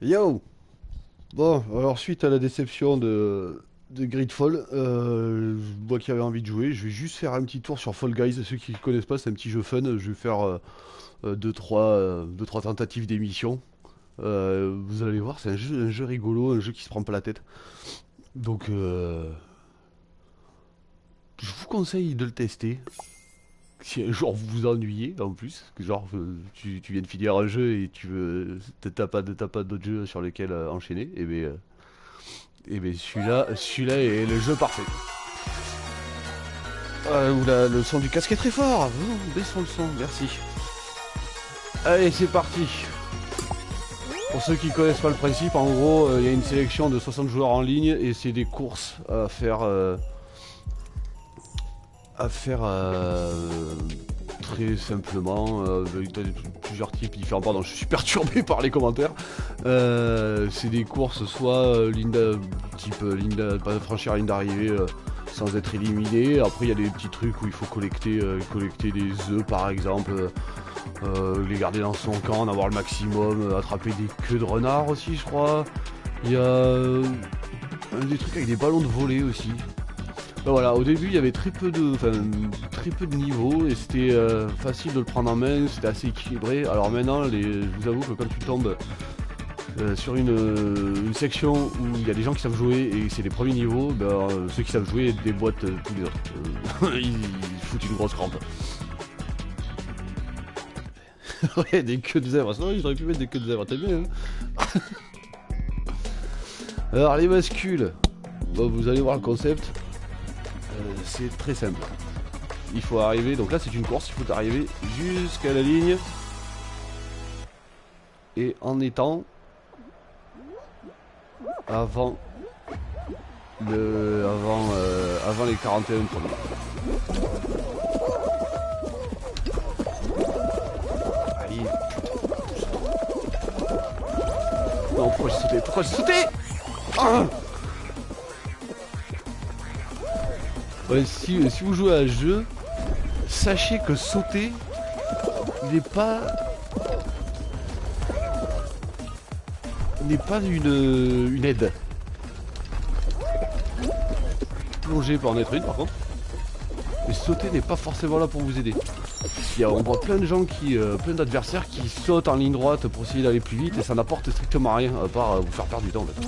Yo! Bon, alors suite à la déception de Gridfall, moi qui avais envie de jouer, je vais juste faire un petit tour sur Fall Guys. Ceux qui ne connaissent pas, c'est un petit jeu fun. Je vais faire 2-3 tentatives d'émission. Vous allez voir, c'est un jeu rigolo, un jeu qui se prend pas la tête. Donc, je vous conseille de le tester. Si un jour vous vous ennuyez, en plus, que genre tu viens de finir un jeu et tu veux, t'as pas d'autres jeux sur lesquels enchaîner, et bien celui-là est le jeu parfait. Oula, le son du casque est très fort. Baissons le son, merci. Allez, c'est parti. Pour ceux qui connaissent pas le principe, en gros, il y a une sélection de 60 joueurs en ligne et c'est des courses à faire très simplement. T'as plusieurs types différents. Pardon, je suis perturbé par les commentaires. C'est des courses soit franchir la ligne d'arrivée sans être éliminé. Après, il y a des petits trucs où il faut collecter des œufs par exemple. Les garder dans son camp, en avoir le maximum, attraper des queues de renard aussi, je crois. Il y a des trucs avec des ballons de volée aussi. Ben voilà, au début il y avait très peu de niveaux et c'était facile de le prendre en main, c'était assez équilibré. Alors maintenant, je vous avoue que quand tu tombes sur une section où il y a des gens qui savent jouer et c'est les premiers niveaux, ceux qui savent jouer déboîtent tous les autres. Ils foutent une grosse crampe. Ouais, des queues de zèbre. Non, j'aurais pu mettre des queues de zèbre, t'as bien, hein. Alors, les bascules. Bon, vous allez voir le concept. C'est très simple. Il faut arriver, donc là c'est une course, il faut arriver jusqu'à la ligne. Et en étant avant avant les 41 premiers. Allez. Non, pourquoi j'ai sauté? Pourquoi j'ai sauté? Ah, ouais, si vous jouez à un jeu, sachez que sauter n'est pas une aide. Plonger peut en être une par contre. Mais sauter n'est pas forcément là pour vous aider. On voit plein de gens plein d'adversaires qui sautent en ligne droite pour essayer d'aller plus vite et ça n'apporte strictement rien à part vous faire perdre du temps en fait.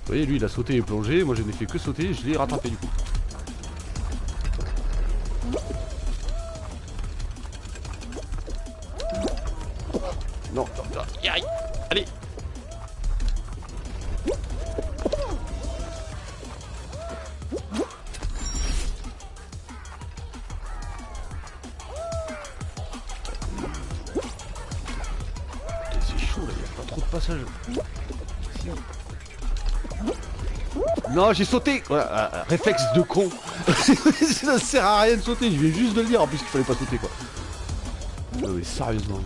Vous voyez, lui il a sauté et plongé, moi je n'ai fait que sauter, je l'ai rattrapé du coup. Non, non, non, aïe, allez. C'est chaud là, il n'y a pas trop de passages. Non, j'ai sauté. Voilà, réflexe de con. Ça sert à rien de sauter, je viens juste de le dire en plus qu'il fallait pas sauter quoi. Non mais sérieusement.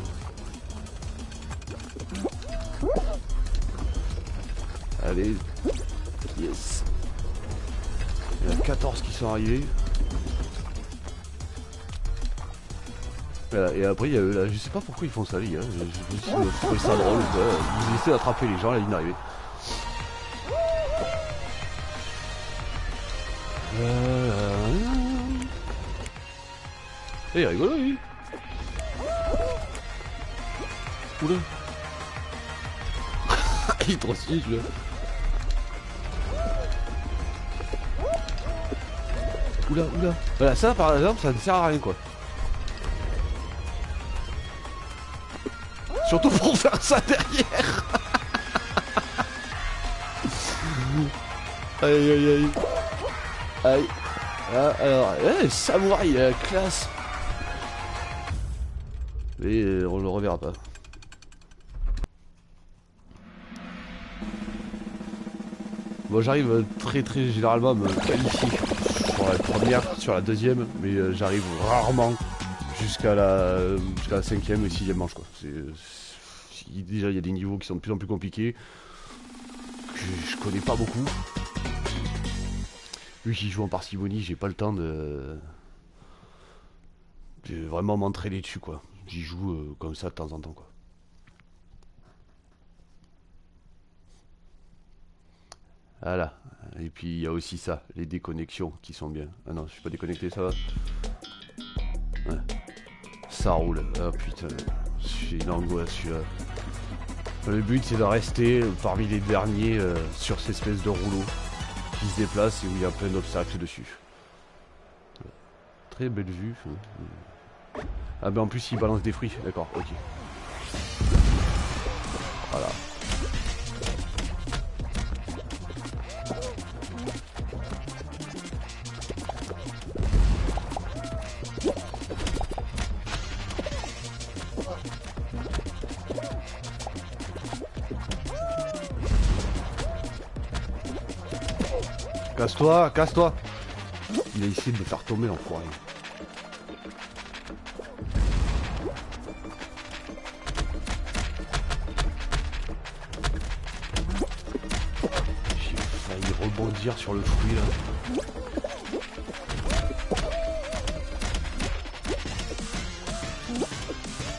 Allez. Yes. Il y en a 14 qui sont arrivés. Voilà, et après il y a eux là, je sais pas pourquoi ils font ça les gars. Je trouvais ça drôle quoi. Vous essayez d'attraper les gens à la ligne d'arrivée. Il est rigolo lui. Oula. Il est trop stylé celui-là. Oula, oula. Voilà, ça par exemple, ça ne sert à rien quoi. Surtout pour faire ça derrière. Aïe aïe aïe. Aïe. Ah, alors, samouraï, classe. Et on le reverra pas. Bon, j'arrive très généralement à me qualifier sur la première, sur la deuxième, mais j'arrive rarement jusqu'à la cinquième et sixième manche quoi. Déjà il y a des niveaux qui sont de plus en plus compliqués, que je connais pas beaucoup. Lui qui joue en parcimonie, j'ai pas le temps de vraiment m'entraîner dessus quoi. j'y joue comme ça de temps en temps quoi. Voilà. Et puis il y a aussi ça, les déconnexions qui sont bien. Ah non, je suis pas déconnecté, ça va. Ouais. Ça roule. Ah putain, c'est une angoisse celui-là. Le but c'est de rester parmi les derniers sur cette espèce de rouleau qui se déplace et où il y a plein d'obstacles dessus. Très belle vue. Ah ben en plus il balance des fruits, d'accord, ok. Voilà. Casse-toi, casse-toi. Il a essayé de me faire tomber l'enfoiré. J'ai failli rebondir sur le fruit là.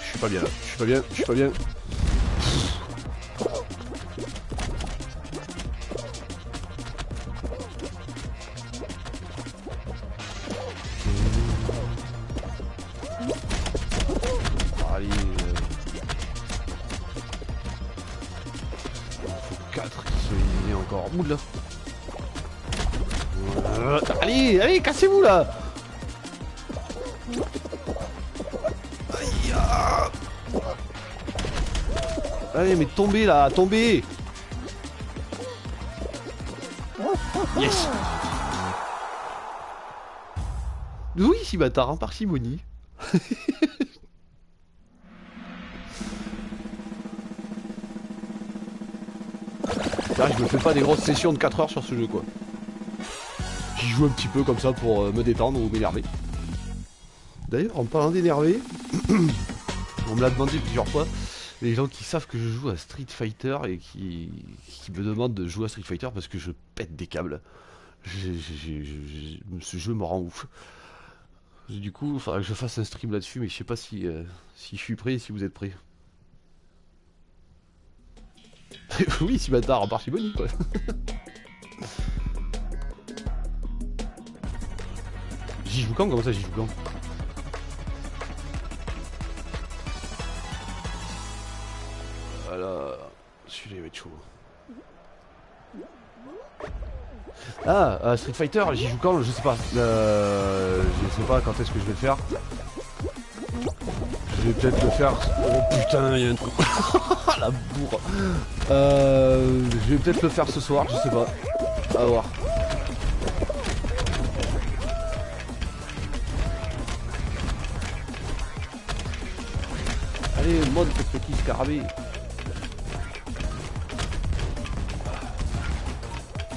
Je suis pas bien là, je suis pas bien, je suis pas bien. Allez, faut 4 qui sont éliminés encore. Oula. Allez, allez, cassez-vous là. Aïe, ah. Allez, mais tombez là, tombez. Yes. Oui, si bâtard, hein, parcimonie. Je me fais pas des grosses sessions de 4 heures sur ce jeu quoi. J'y joue un petit peu comme ça pour me détendre ou m'énerver. D'ailleurs en parlant d'énerver, on me l'a demandé plusieurs fois, les gens qui savent que je joue à Street Fighter et qui me demandent de jouer à Street Fighter parce que je pète des câbles. Ce jeu me rend ouf. Du coup, il faudra que je fasse un stream là-dessus, mais je sais pas si je suis prêt et si vous êtes prêts. Oui, si bâtard, en parcimonie quoi. J'y joue quand? Comment ça j'y joue quand? Voilà. Celui-là il va être chaud. Ah, Street Fighter, j'y joue quand? Je sais pas. Je sais pas quand est-ce que je vais le faire. Je vais peut-être le faire. Oh putain, il y a un truc. La bourre. Je vais peut-être le faire ce soir, je sais pas. À voir. Allez, monte ce petit scarabée.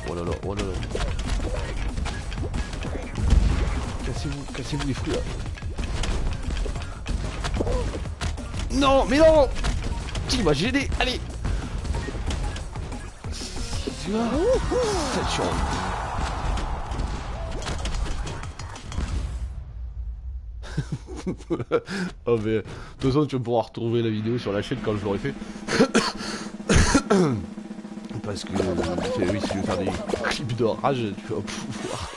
Oh là là, oh là là. Cassez-vous les fruits là. Non, mais non. Tu m'as gêné, allez. Tu vois, cette chance. Oh mais, de toute façon tu vas pouvoir retrouver la vidéo sur la chaîne quand je l'aurai fait. Parce que, oui, si je veux faire des clips de rage, tu vas pouvoir.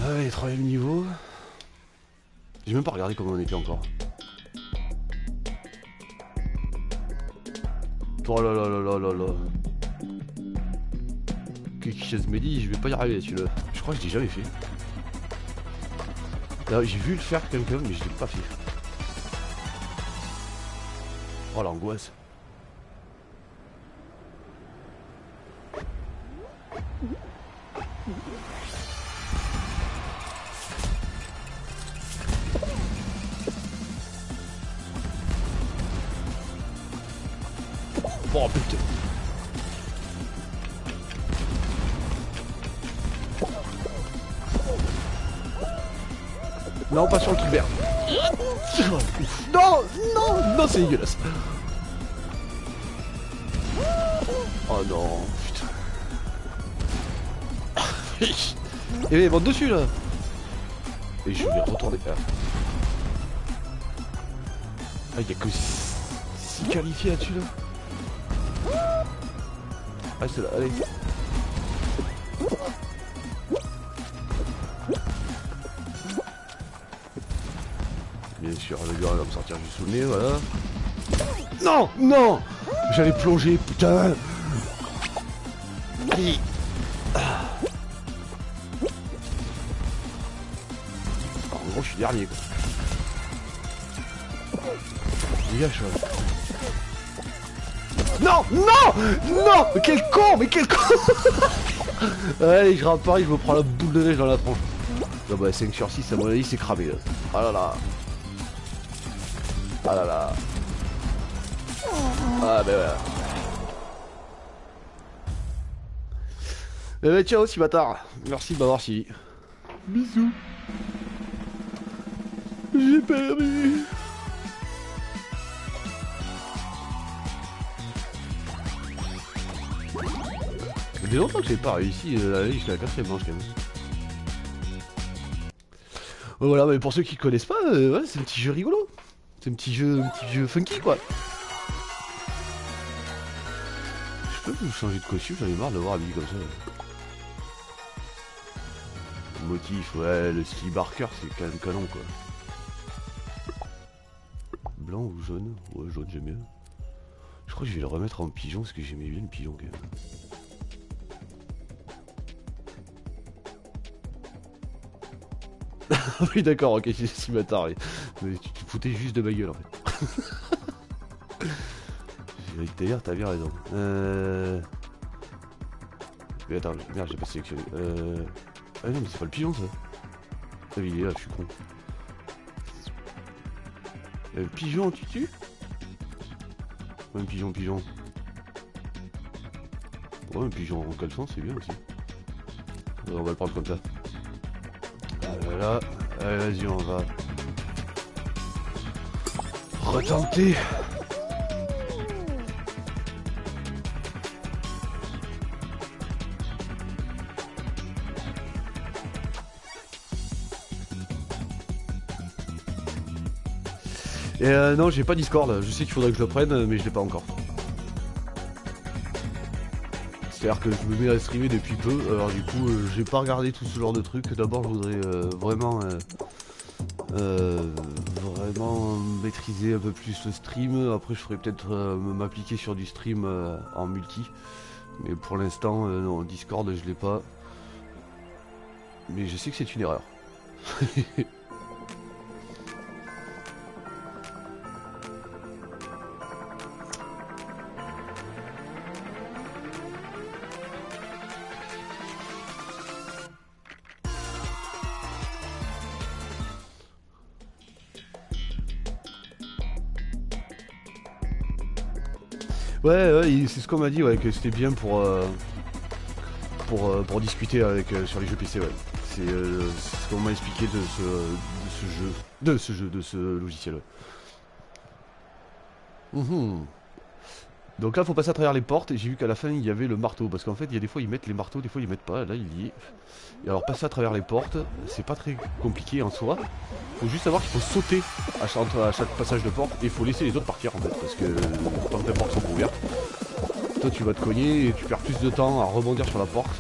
Allez, 3ème niveau. J'ai même pas regardé comment on était encore. Oh là là là là là là. Qu'est-ce que me dit, je vais pas y arriver celui-là. Je crois que je l'ai jamais fait. J'ai vu le faire quelqu'un, mais je l'ai pas fait. Oh l'angoisse. Oh putain. Non, pas sur le Kibert. Non, non, non, c'est dégueulasse. Oh non, putain. Et monte dessus là. Et je vais retourner. Ah, il y a que 6 qualifiés là-dessus là. Ah, c'est là, allez. Bien sûr, le gars va me sortir du sous le nez, voilà. Non, non. J'allais plonger, putain. Allez. En gros, je suis dernier quoi. Dégage, ouais. Non, non, non. Mais quel con, mais quel con. Allez, je rate pareil, je me prends la boule de neige dans la tronche. Non, bah 5 sur 6, à mon avis, c'est cramé là. Ah là là. Ah là là. Ah bah voilà. Eh bah tiens aussi bâtard. Merci de m'avoir suivi. Bisous. J'ai perdu. Ça fait longtemps que j'ai pas réussi à aller jusqu'à la 4ème manche quand même. Voilà, mais pour ceux qui connaissent pas, ouais, c'est un petit jeu rigolo. C'est un petit jeu funky quoi. Je peux vous changer de costume, j'en ai marre de voir habillé comme ça. Le motif, ouais, le style Barker, c'est quand même canon quoi. Blanc ou jaune? Ouais, jaune j'aime bien. Je crois que je vais le remettre en pigeon parce que j'aimais bien le pigeon quand même. Oui d'accord, ok, c'est si bâtard. Mais tu te foutais juste de ma gueule en fait. D'ailleurs, t'as bien raison. Mais attends, merde, j'ai pas sélectionné. Ah non, mais c'est pas le pigeon ça. Ah oui, il est là, je suis con. Pigeon, tu tues? Ouais, pigeon. Ouais, un pigeon en caleçon, c'est bien aussi. On va le prendre comme ça. Voilà. Allez, vas-y, on va retenter. Et non, j'ai pas Discord. Je sais qu'il faudrait que je le prenne, mais je l'ai pas encore. C'est-à-dire que je me mets à streamer depuis peu, alors du coup j'ai pas regardé tout ce genre de trucs. D'abord je voudrais vraiment maîtriser un peu plus le stream. Après je ferais peut-être m'appliquer sur du stream en multi. Mais pour l'instant non, Discord je l'ai pas. Mais je sais que c'est une erreur. Ouais, c'est ce qu'on m'a dit, ouais, que c'était bien pour discuter avec sur les jeux PC, ouais. C'est ce qu'on m'a expliqué de ce logiciel. Ouais. Donc là, faut passer à travers les portes, et j'ai vu qu'à la fin, il y avait le marteau, parce qu'en fait, il y a des fois, ils mettent les marteaux, des fois, ils mettent pas, là, il y est. Et alors, passer à travers les portes, c'est pas très compliqué en soi. Faut juste savoir qu'il faut sauter à chaque passage de porte, et il faut laisser les autres partir, en fait, parce que tant que les portes sont ouvertes, toi, tu vas te cogner, et tu perds plus de temps à rebondir sur la porte.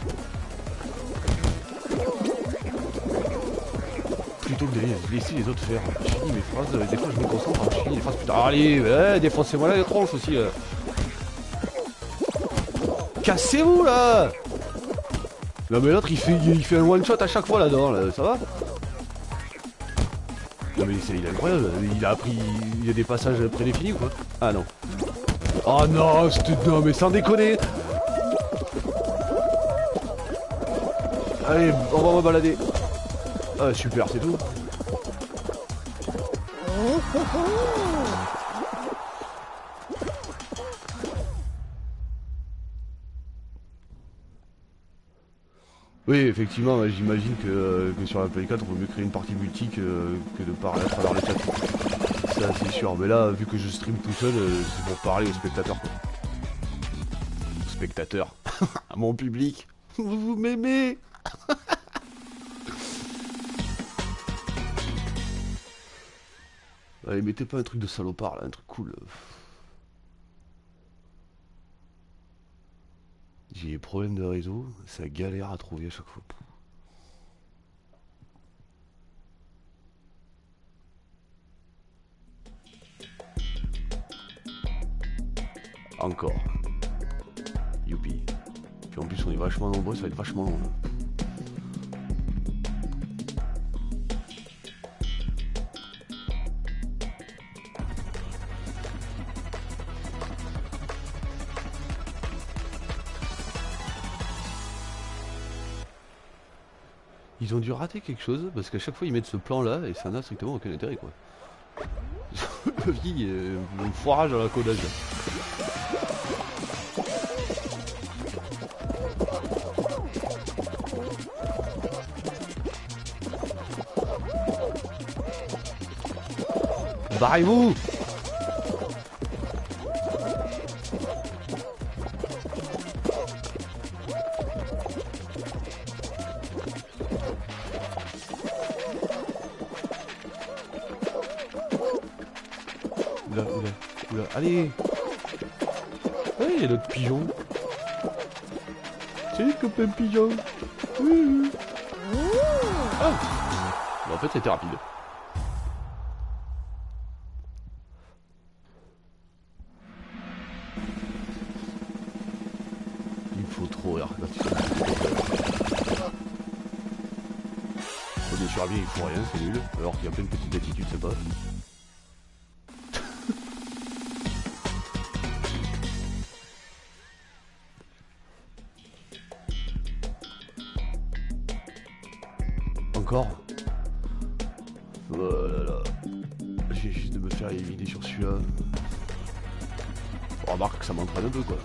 Plutôt que de laisser les autres faire. Je finis mes phrases, des fois, je me concentre, je finis les phrases, putain, allez, ouais, défoncez-moi là les tronches aussi, Cassez-vous là! Non mais l'autre il fait un one shot à chaque fois là-dedans, là, ça va? Non mais il est incroyable, il a appris. Il y a des passages prédéfinis ou quoi? Ah non. Oh non, non mais sans déconner! Allez, on va me balader. Ah super, c'est tout. Oui, effectivement, j'imagine que sur la Play 4, on vaut mieux créer une partie multi que de parler à travers les chats. Ça, c'est sûr. Mais là, vu que je stream tout seul, c'est pour parler aux spectateurs, quoi. spectateurs, à mon public. Vous m'aimez. Allez, mettez pas un truc de salopard là, un truc cool. J'ai des problèmes de réseau, ça galère à trouver à chaque fois. Encore. Youpi. Puis en plus on est vachement nombreux, ça va être vachement long. Ils ont dû rater quelque chose parce qu'à chaque fois ils mettent ce plan là et ça n'a strictement aucun intérêt quoi. Le vie un foirage à la codage. Barrez-vous! Oula, allez! Ouais, il y a notre pigeon. Salut copain pigeon! Ah! Bon, en fait, c'était rapide. Il me faut trop rire. Bien sûr, bien, il faut rien, c'est nul. Alors qu'il y a plein de petites attitudes sympas. Encore. Oh là là. J'ai juste de me faire éliminer sur celui-là. On remarque que ça m'entraîne un peu quoi.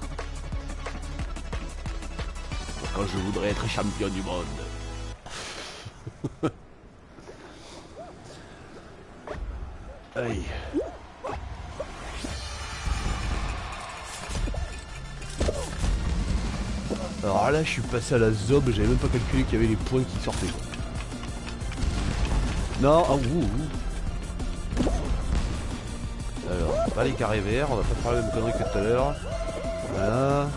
Quand je voudrais être champion du monde. Aïe. Alors là je suis passé à la zob, j'avais même pas calculé qu'il y avait les points qui sortaient quoi. Non, ah ouh. Alors, pas les carrés verts, on va pas faire la même connerie que tout à l'heure. Voilà.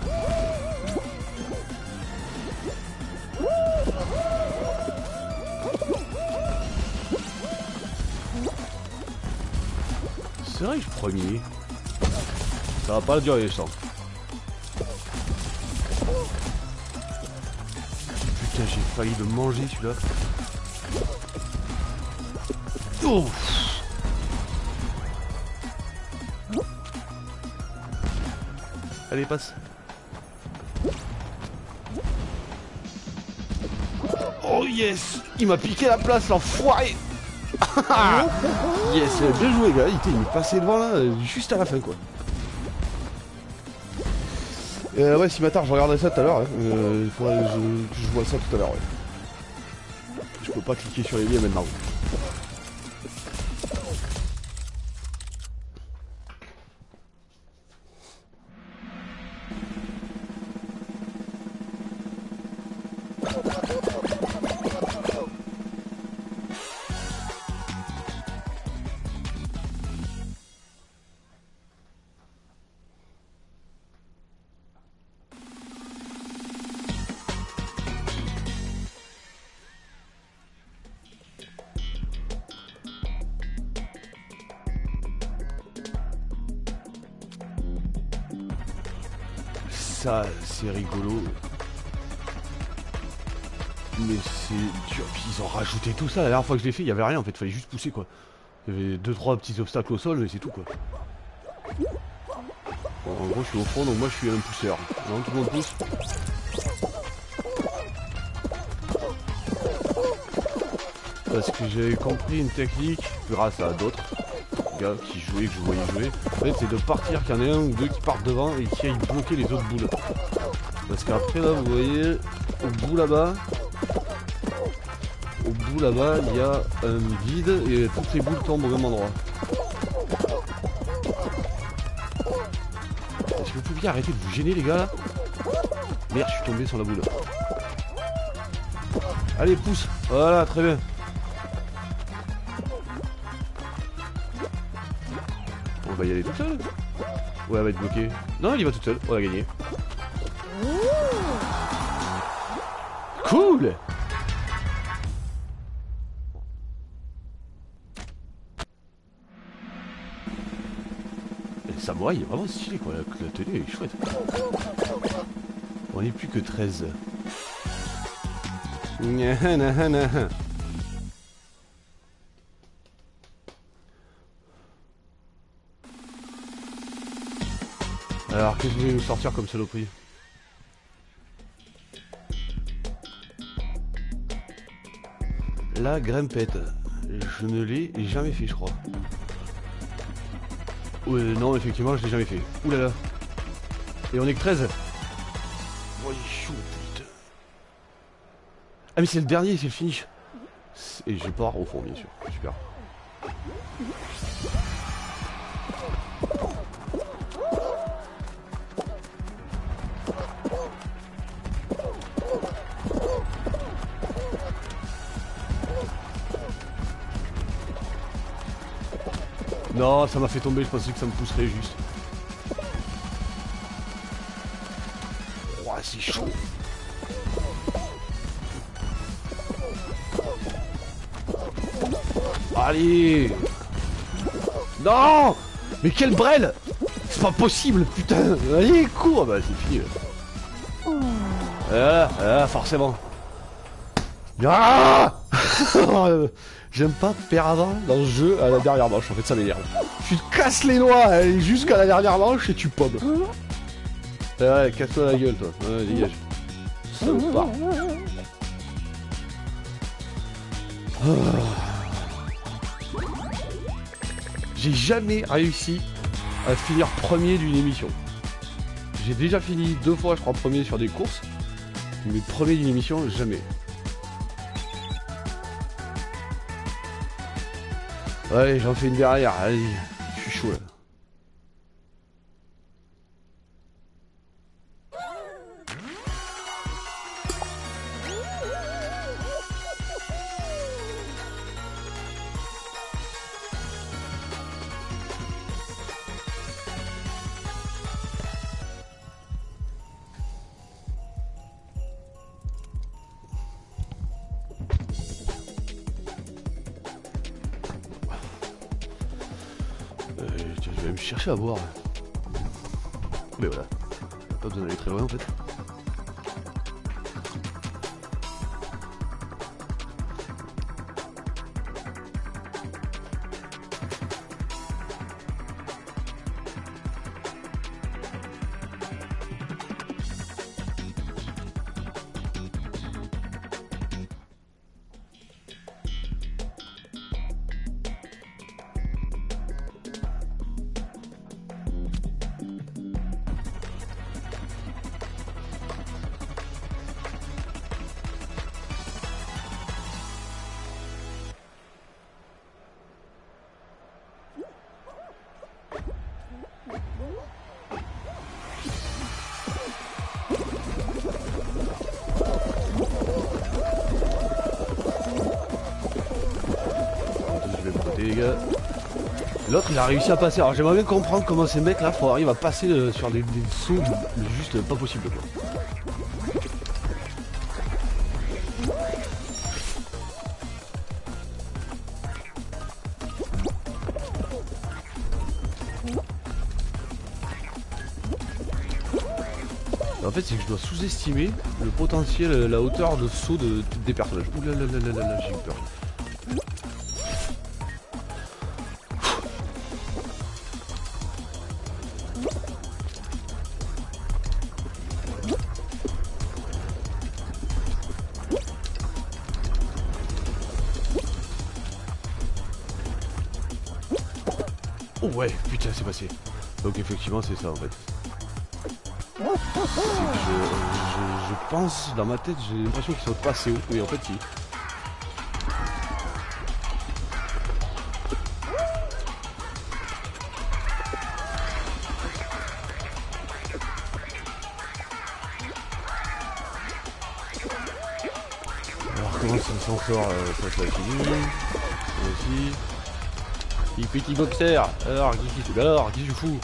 C'est vrai que je suis premier. Ça va pas durer ça. Putain, j'ai failli le manger celui-là. Oh. Allez, passe. Oh yes. Il m'a piqué la place, l'enfoiré. Yes, bien joué gars, il est passé devant là, juste à la fin quoi. Ouais, si m'attard, je regardais ça tout à l'heure, il faudrait que je vois ça tout à l'heure. Ouais. Je peux pas cliquer sur les liens maintenant. Ça, c'est rigolo. Mais c'est dur. Puis ils ont rajouté tout ça. La dernière fois que je l'ai fait, il y avait rien en fait. Fallait juste pousser quoi. Il y avait 2-3 petits obstacles au sol, mais c'est tout quoi. Bon, en gros, je suis au fond, donc moi je suis un pousseur. Non, tout le monde pousse. Parce que j'avais compris une technique grâce à d'autres gars qui jouaient, que je voyais jouer. En fait, c'est de partir, qu'il y en ait un ou deux qui partent devant et qui aillent bloquer les autres boules. Parce qu'après là, vous voyez, au bout là-bas, il y a un vide et toutes les boules tombent au même endroit. Est-ce que vous pouviez arrêter de vous gêner les gars là? Merde, je suis tombé sur la boule. Allez, pousse. Voilà, très bien. On va y aller tout seul. Ouais, elle va être bloquée. Non, il y va tout seul. On a gagné. Cool. Le samouraï il est vraiment stylé quoi. La tenue est chouette. On n'est plus que 13. Alors, qu'est-ce que vous voulez nous sortir comme saloperie? La grimpette. Je ne l'ai jamais fait, je crois. Ouais, non, effectivement, je l'ai jamais fait. Ouh là là. Et on est que 13. Oh, il est chaud, putain. Ah, mais c'est le dernier, c'est le finish. Et je pars au fond, bien sûr. Super. Non, ça m'a fait tomber, je pensais que ça me pousserait juste. Oh, c'est chaud. Allez. Non. Mais quel brel. C'est pas possible, putain. Allez, cours. Bah, c'est fini. Forcément. Ah. J'aime pas perdre avant dans le jeu à la dernière manche, en fait ça m'énerve. Tu te casses les noix jusqu'à la dernière manche et tu pommes. Ouais, casse-toi la gueule toi, ouais, dégage. Salopard. J'ai jamais réussi à finir premier d'une émission. J'ai déjà fini 2 fois je crois premier sur des courses, mais premier d'une émission jamais. Ouais, j'en fais une derrière, allez, je suis chaud là. Je vais me chercher à boire. Mais voilà, pas besoin d'aller très loin en fait. Les gars. L'autre il a réussi à passer. Alors j'aimerais bien comprendre comment ces mecs là arrivent à passer sur des sauts juste pas possible quoi. En fait c'est que je dois sous-estimer le potentiel, la hauteur de saut des personnages. Ouh là là là là là, j'ai eu peur. Oh ouais, putain, c'est passé. Donc effectivement, c'est ça en fait. C'est que je pense, dans ma tête, j'ai l'impression qu'ils sautent pas assez haut. Oui, en fait, si. comment ça s'en sort. Ça c'est fini. Ça aussi. Petit boxer. Alors, qu'est-ce que tu fous?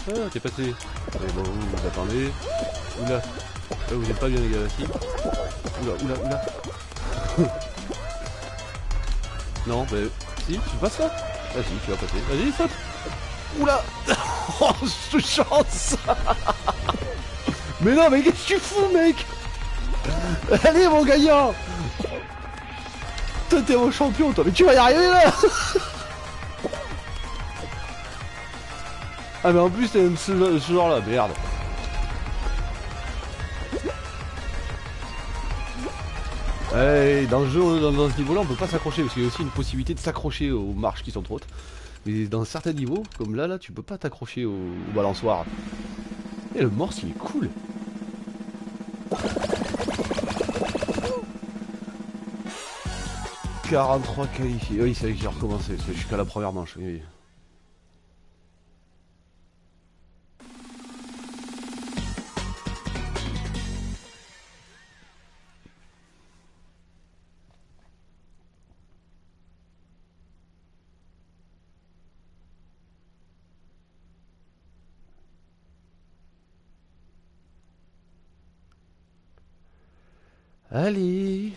Ah, t'es passé. Allez, bon, vous attendez. Oula. Là, vous êtes pas bien les gars, si. Oula. Non, mais... Si, tu passes là? Ah si, tu vas passer. Vas-y, saute. Oula. Oh, je chance. Mais non, mais qu'est-ce que tu fous, mec? Allez, mon gagnant. Toi, t'es mon champion, toi. Mais tu vas y arriver, là. Ah, mais en plus, t'es ce genre-là. Merde. Hey, dans le jeu, dans ce niveau-là, on peut pas s'accrocher parce qu'il y a aussi une possibilité de s'accrocher aux marches qui sont trop hautes. Mais dans certains niveaux, comme là, tu peux pas t'accrocher au balançoire. Et le morse, il est cool. « 43 qualifiés. » Oui, c'est vrai que j'ai recommencé, parce que je suis qu'à la première manche. Oui. Allez.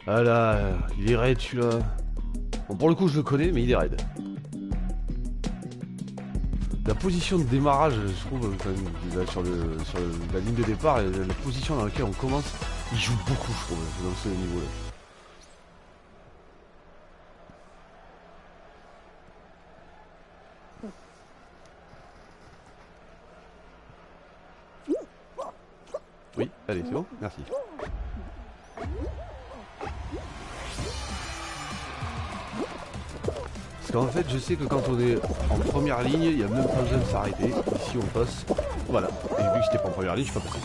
Ah là, il est raide celui-là. Bon, pour le coup, je le connais, mais il est raide. La position de démarrage, je trouve, quand même, sur la ligne de départ, la position dans laquelle on commence, il joue beaucoup, je trouve, dans ce niveau-là. Oui, allez, c'est bon, merci. Parce qu'en fait, je sais que quand on est en première ligne, il n'y a même pas besoin de s'arrêter. Ici, on passe. Voilà. Et vu que j'étais pas en première ligne, je suis pas passé.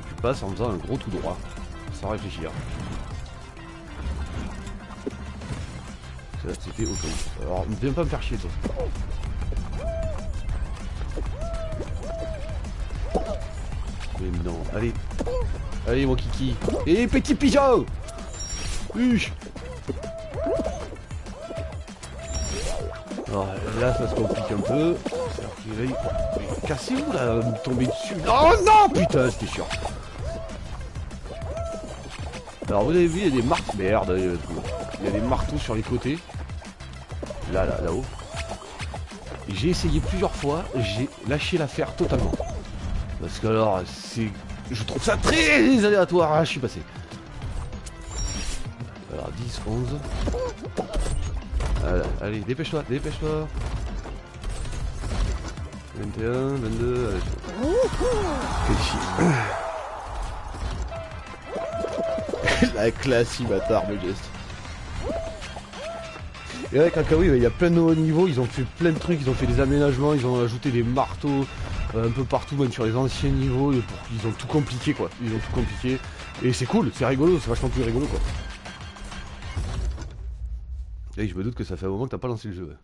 Tu passes en faisant un gros tout droit, sans réfléchir. Ça, c'était au cas. Alors, ne viens pas me faire chier, toi. Mais non, allez. Allez, mon kiki. Et petit pigeon. Alors là, ça se complique un peu. Cassez-vous là, me tomber dessus. Oh non, putain, c'était chiant. Alors vous avez vu, il y a des marteaux. Merde, il y a des marteaux sur les côtés. Là-haut. J'ai essayé plusieurs fois, j'ai lâché l'affaire totalement. Parce que alors, je trouve ça très aléatoire. Ah, je suis passé. Alors 10, 11. Allez, dépêche-toi. 21, 22, allez. La classe, bâtard, le geste. Et avec Kakaoui, il y a plein de nouveaux niveaux, ils ont fait plein de trucs, ils ont fait des aménagements, ils ont ajouté des marteaux un peu partout, même sur les anciens niveaux, ils ont tout compliqué quoi, et c'est cool, c'est rigolo, c'est vachement plus rigolo quoi. Et je me doute que ça fait un moment que t'as pas lancé le jeu.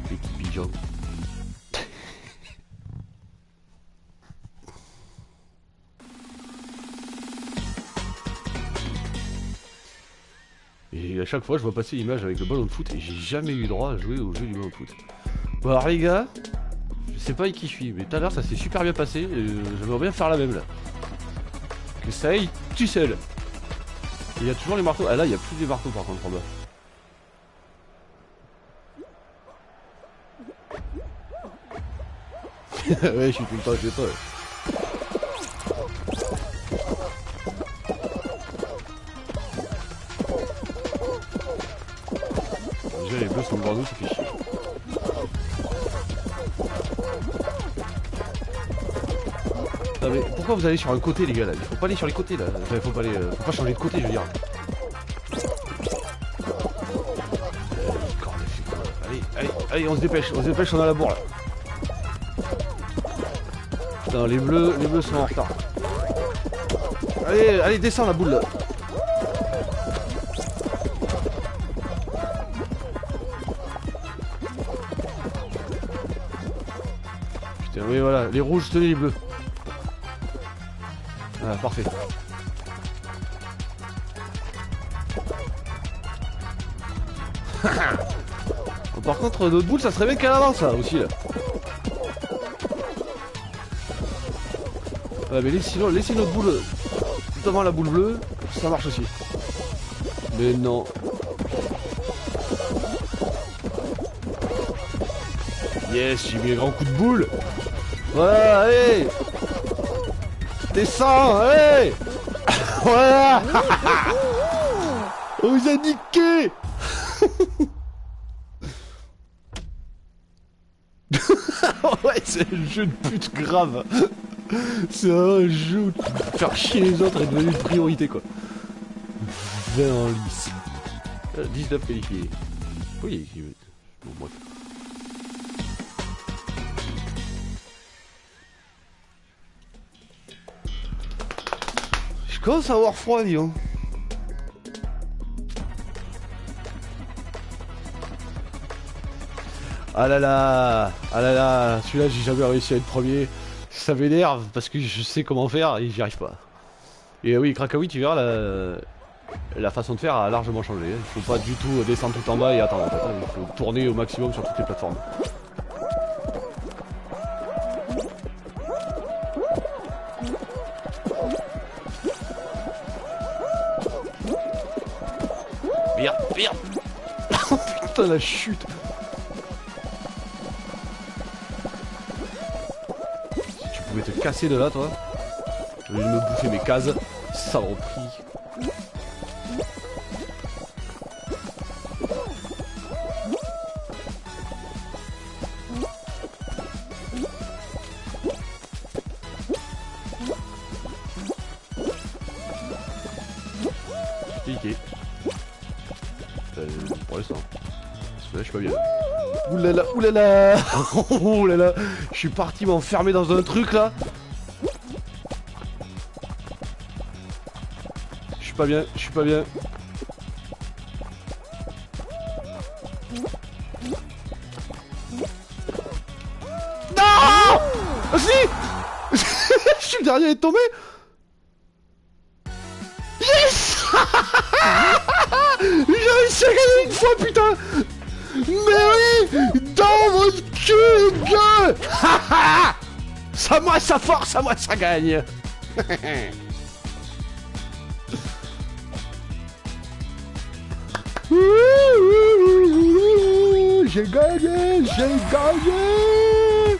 Petit pigeon. Et à chaque fois je vois passer l'image avec le ballon de foot et j'ai jamais eu droit à jouer au jeu du ballon de foot. Bon alors les gars, je sais pas avec qui je suis, mais tout à l'heure ça s'est super bien passé, j'aimerais bien faire la même là. Que ça aille tout seul. Il y a toujours les marteaux, ah là il y a plus des marteaux par contre en bas. Ouais, je suis tout le temps chez toi. Déjà les bleus sont devant nous, ça fait chier. Non mais pourquoi vous allez sur un côté les gars là? Il faut pas aller sur les côtés là. Enfin, faut pas changer de côté je veux dire. Allez, on se dépêche, on a la bourre là. Non, les bleus sont en retard. Allez, allez, descends la boule là. Putain, oui, voilà, les rouges tenaient les bleus. Voilà, parfait. Par contre, notre boule, ça serait bien qu'elle avance là aussi là. Ouais, mais laissez notre boule, notamment la boule bleue, ça marche aussi. Mais non. Yes, j'ai mis un grand coup de boule. Voilà, allez. Descends, allez. Voilà. On vous a niqué. Ouais, c'est un jeu de pute grave. C'est un jeu où faire chier les autres est devenu une priorité quoi. 20 en lice. 19 qualifiés. Oui, bon, bref. Je commence à avoir froid, dis donc. Ah là là, celui-là j'ai jamais réussi à être premier. Ça m'énerve parce que je sais comment faire et j'y arrive pas. Et oui, Krakawi, tu verras, la façon de faire a largement changé. Il faut pas du tout descendre tout en bas et attendre. Il faut tourner au maximum sur toutes les plateformes. Merde, merde. Putain, la chute. Tu pouvais te casser de là, toi. Je vais me bouffer mes cases. Saloperie. Piqué. Pour l'instant. Je suis pas bien. Oulala, oulala. Oulala. Je suis parti m'enfermer dans un truc là. Je suis pas bien, je suis pas bien. Non. Ah si. Je suis le dernier à être tombé. Yes. J'ai réussi à gagner une fois, putain. Mais oui. Dans mon cul, gars. Ça moi ça force, à moi ça gagne. J'ai gagné, j'ai gagné.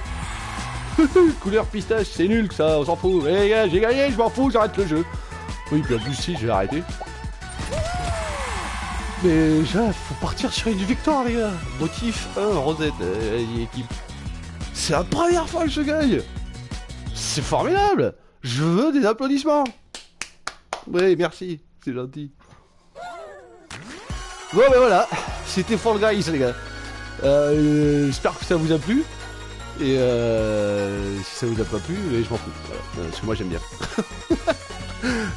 Couleur pistache, c'est nul que ça, on s'en fout. Eh les gars, j'ai gagné, je m'en fous, j'arrête le jeu. Oui, puis en plus si, je vais arrêter. Mais déjà, faut partir sur une victoire les gars. Motif 1, Rosette, équipe. C'est la première fois que je gagne. C'est formidable. Je veux des applaudissements. Oui, merci, c'est gentil. Bon ben voilà, c'était Fall Guys les gars. J'espère que ça vous a plu. Et si ça vous a pas plu, je m'en fous. Voilà, parce que moi j'aime bien.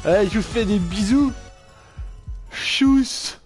Allez, je vous fais des bisous. Tchuss.